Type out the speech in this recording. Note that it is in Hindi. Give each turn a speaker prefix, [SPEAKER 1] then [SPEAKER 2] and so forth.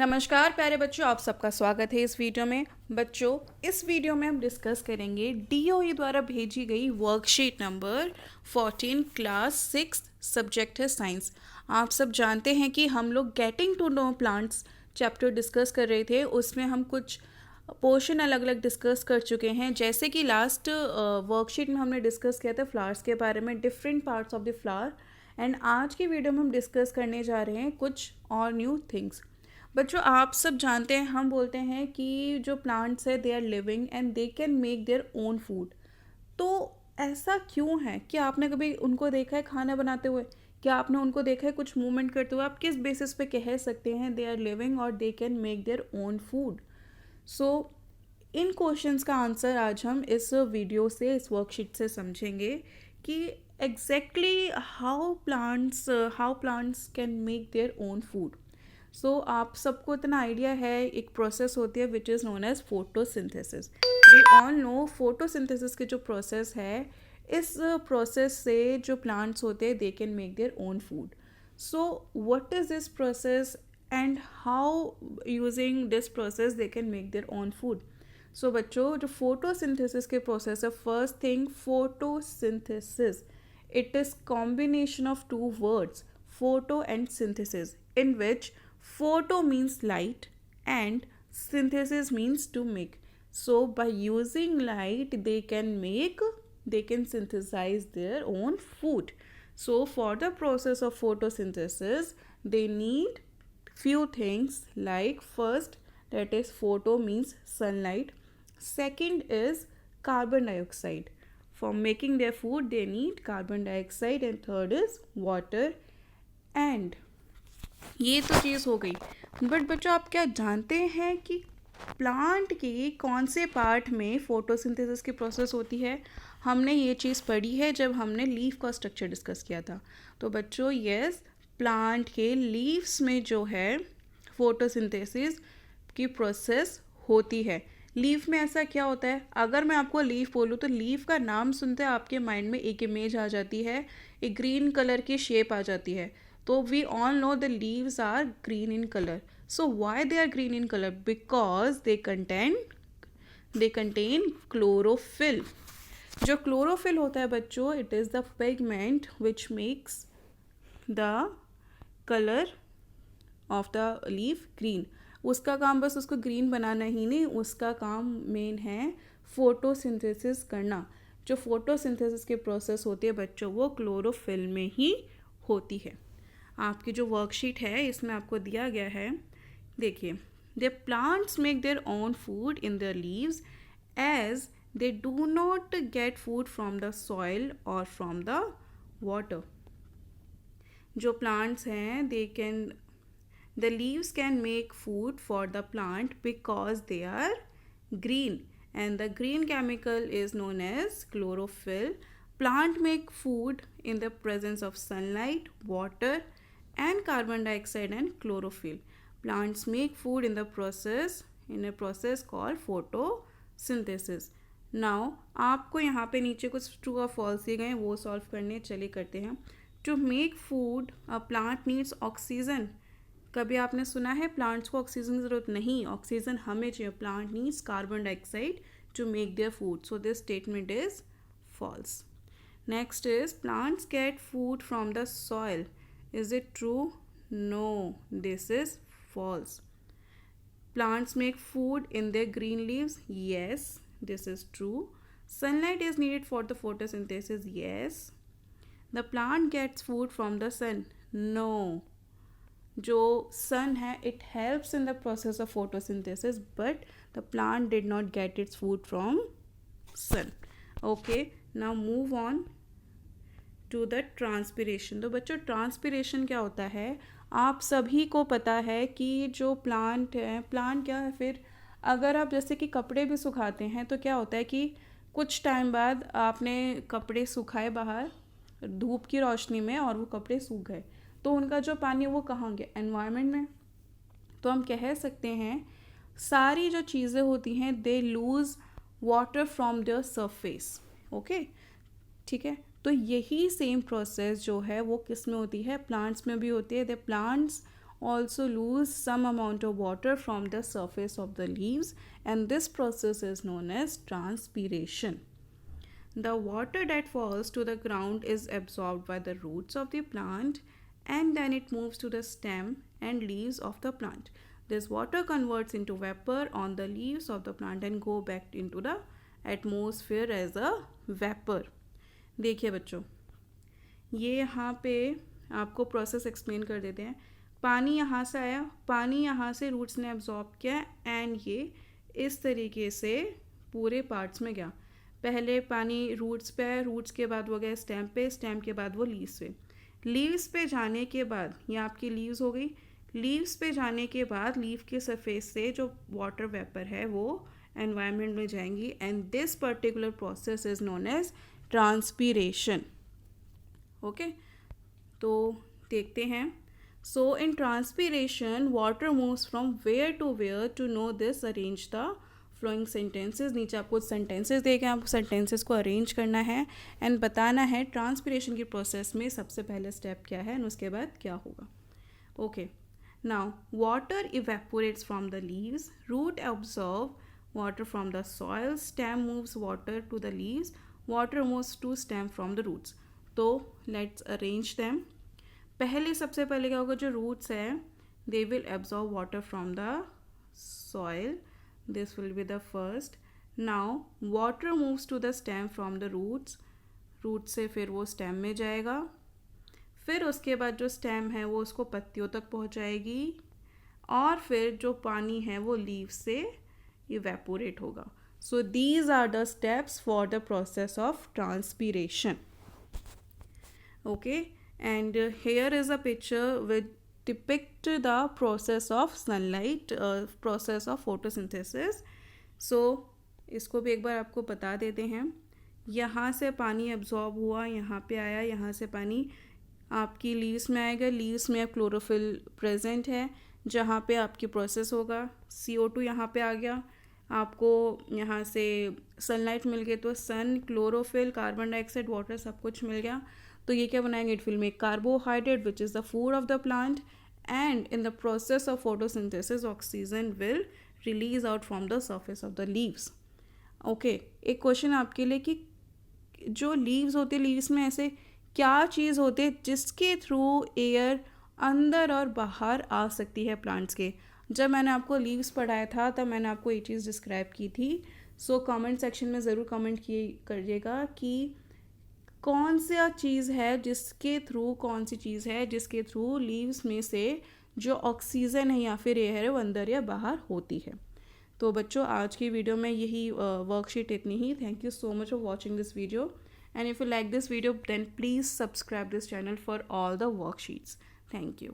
[SPEAKER 1] नमस्कार प्यारे बच्चों, आप सबका स्वागत है इस वीडियो में। बच्चों, इस वीडियो में हम डिस्कस करेंगे डीओई द्वारा भेजी गई वर्कशीट नंबर 14 क्लास 6 सब्जेक्ट है साइंस। आप सब जानते हैं कि हम लोग getting to know plants chapter discuss कर रहे थे। उसमें हम कुछ पोर्शन अलग अलग डिस्कस कर चुके हैं। जैसे कि लास्ट वर्कशीट में हमने डिस्कस किया था फ्लावर्स के बारे में, different parts of the flower. And आज की वीडियो में हम डिस्कस करने जा रहे हैं कुछ और न्यू थिंग्स। बच्चों, आप सब जानते हैं, हम बोलते हैं कि जो प्लांट्स है they are living and they can make their own food. तो ऐसा क्यों है? क्या आपने कभी उनको देखा है खाना बनाते हुए? क्या आपने उनको देखा है कुछ मूवमेंट करते हुए? आप किस बेसिस पे कह सकते हैं दे आर लिविंग और दे can make their own food? So in questions का आंसर आज हम इस वीडियो से, इस वर्कशीट से समझेंगे कि exactly how plants can make their own food. So आप सबको इतना आइडिया है, एक प्रोसेस होती है which is known as photosynthesis. We all know photosynthesis की जो प्रोसेस है, इस प्रोसेस से जो प्लांट्स होते हैं they can make their own food. So what is this process and how using this process they can make their own food? So बच्चों, जो फोटोसिंथेसिस के प्रोसेस है, first thing photosynthesis, it is combination of two words, photo and synthesis, in which photo means light and synthesis means to make. So by using light they can synthesize their own food. So for the process of photosynthesis they need few things, like first, that is photo means sunlight. Second is carbon dioxide. For making their food they need carbon dioxide. And third is water. And ये तो चीज़ हो गई। बट बच्चों, आप क्या जानते हैं कि प्लांट के कौन से पार्ट में फोटोसिंथेसिस की प्रोसेस होती है? हमने ये चीज़ पढ़ी है जब हमने लीफ का स्ट्रक्चर डिस्कस किया था। तो बच्चों, यस, प्लांट के लीव्स में जो है फोटोसिंथेसिस की प्रोसेस होती है। लीफ में ऐसा क्या होता है? अगर मैं आपको लीफ बोलूँ तो लीफ का नाम सुनते आपके माइंड में एक इमेज आ जाती है, एक ग्रीन कलर की शेप आ जाती है। तो we all know the leaves are green in colour. So why they are green in colour? Because they contain chlorophyll. जो क्लोरोफिल होता है बच्चों, it is the pigment which makes the colour of the leaf green. उसका काम बस उसको ग्रीन बनाना ही नहीं, उसका काम मेन है फोटोसिंथेसिस करना. जो फोटोसिंथेसिस की प्रोसेस होती है बच्चों, वो क्लोरोफिल में ही होती है. आपकी जो वर्कशीट है इसमें आपको दिया गया है, देखिए, the plants make their own food in their leaves as they do not get food from the soil और फ्रॉम द वाटर. जो प्लांट्स हैं the leaves can make food for the plant because they are green, and the green chemical is known as chlorophyll. Plant make food in the presence of sunlight, water and carbon dioxide and chlorophyll. Plants make food in a process called photosynthesis. Now आपको यहाँ पे नीचे कुछ ट्रू और फॉल्स दिए गए हैं, वो सॉल्व करने चले करते हैं. To make food a plant needs oxygen. कभी आपने सुना है प्लांट्स को ऑक्सीजन की ज़रूरत? नहीं, ऑक्सीजन हमें चाहिए. Plant needs carbon dioxide to make their food. So this statement is false. Next is plants get food from the soil. Is it true? No, this is false. Plants make food in their green leaves. Yes, this is true. Sunlight is needed for the photosynthesis. Yes. The plant gets food from the sun. No. जो सन है, it helps in the process of photosynthesis, but the plant did not get its food from sun. Okay, now move on to the transpiration. तो बच्चों, ट्रांसपिरेशन क्या होता है? आप सभी को पता है कि जो प्लांट है, प्लांट क्या है फिर, अगर आप जैसे कि कपड़े भी सुखाते हैं तो क्या होता है कि कुछ टाइम बाद आपने कपड़े सुखाए बाहर धूप की रोशनी में और वो कपड़े सूख गए, तो उनका जो पानी है वो कहाँ गया? एनवायरनमेंट में. तो हम कह सकते हैं सारी जो चीज़ें होती हैं they lose water from the surface. Okay, ठीक है. तो यही सेम प्रोसेस जो है वो किस में होती है? प्लांट्स में भी होती है. The plants also lose some amount of water from the surface of the leaves, and this process is known as transpiration. The water that falls to the ground is absorbed by the roots of the plant, and then it moves to the stem and leaves of the plant. This water converts into vapor on the leaves of the plant and go back into the atmosphere as a vapor. देखिए बच्चों, ये यहाँ पे आपको प्रोसेस एक्सप्लेन कर देते हैं. पानी यहाँ से आया, पानी यहाँ से रूट्स ने एब्जॉर्ब किया एंड ये इस तरीके से पूरे पार्ट्स में गया. पहले पानी रूट्स पे है, रूट्स के बाद वो गया स्टेम पे, स्टेम के बाद वो लीव्स पे. लीव्स पे जाने के बाद ये आपकी लीव्स हो गई. लीव्स पे जाने के बाद लीव के सरफेस से जो वाटर वेपर है वो एनवायरनमेंट में जाएंगी, and this particular process is known as transpiration. Okay, तो देखते हैं. So in transpiration water moves from where to know this arrange the flowing sentences. नीचे आपको सेंटेंसेस देखे, आपको सेंटेंसेस को अरेंज करना है एंड बताना है ट्रांसपीरेशन की प्रोसेस में सबसे पहले स्टेप क्या है और उसके बाद क्या होगा. Okay, now water evaporates from the leaves, root absorb water from the soil, stem moves water to the leaves, water moves to stem from the roots. तो let's arrange them. पहले सबसे पहले क्या होगा, जो roots है they will absorb water from the soil. This will be the first. Now water moves to the stem from the roots. roots से फिर वो stem में जाएगा, फिर उसके बाद जो stem है वो उसको पत्तियों तक पहुँचाएगी, और फिर जो पानी है वो leaves से evaporate होगा. So these are the steps for the process of transpiration. Okay, and here is a picture which depict the process of sunlight, process of photosynthesis. So इसको भी एक बार आपको बता देते हैं. यहाँ से पानी एब्जॉर्ब हुआ, यहाँ पे आया, यहाँ से पानी आपकी लीव्स में आएगा. लीव्स में क्लोरोफिल प्रेजेंट है जहाँ पे आपकी प्रोसेस होगा. CO2 यहाँ पे आ गया, आपको यहाँ से सनलाइट मिल गई, तो सन, क्लोरोफिल, कार्बन डाइऑक्साइड, वाटर सब कुछ मिल गया. तो ये क्या बनाएंगे, it will make carbohydrate which is the food of the plant, and in the process of photosynthesis oxygen will release out from the surface of the leaves. Okay, एक क्वेश्चन आपके लिए कि जो लीव्स होते हैं, लीव्स में ऐसे क्या चीज़ होती है जिसके थ्रू एयर अंदर और बाहर आ सकती है प्लांट्स के. जब मैंने आपको लीव्स पढ़ाया था तब मैंने आपको ये चीज़ डिस्क्राइब की थी. सो कमेंट सेक्शन में ज़रूर कमेंट करिएगा कि कौन सा चीज़ है जिसके थ्रू, कौन सी चीज़ है जिसके थ्रू लीव्स में से जो ऑक्सीजन है या फिर एयर है वो अंदर या बाहर होती है. तो बच्चों, आज की वीडियो में यही वर्कशीट इतनी ही. Thank you so much for watching this video, and if you like this video then please subscribe this channel for all the worksheets. Thank you.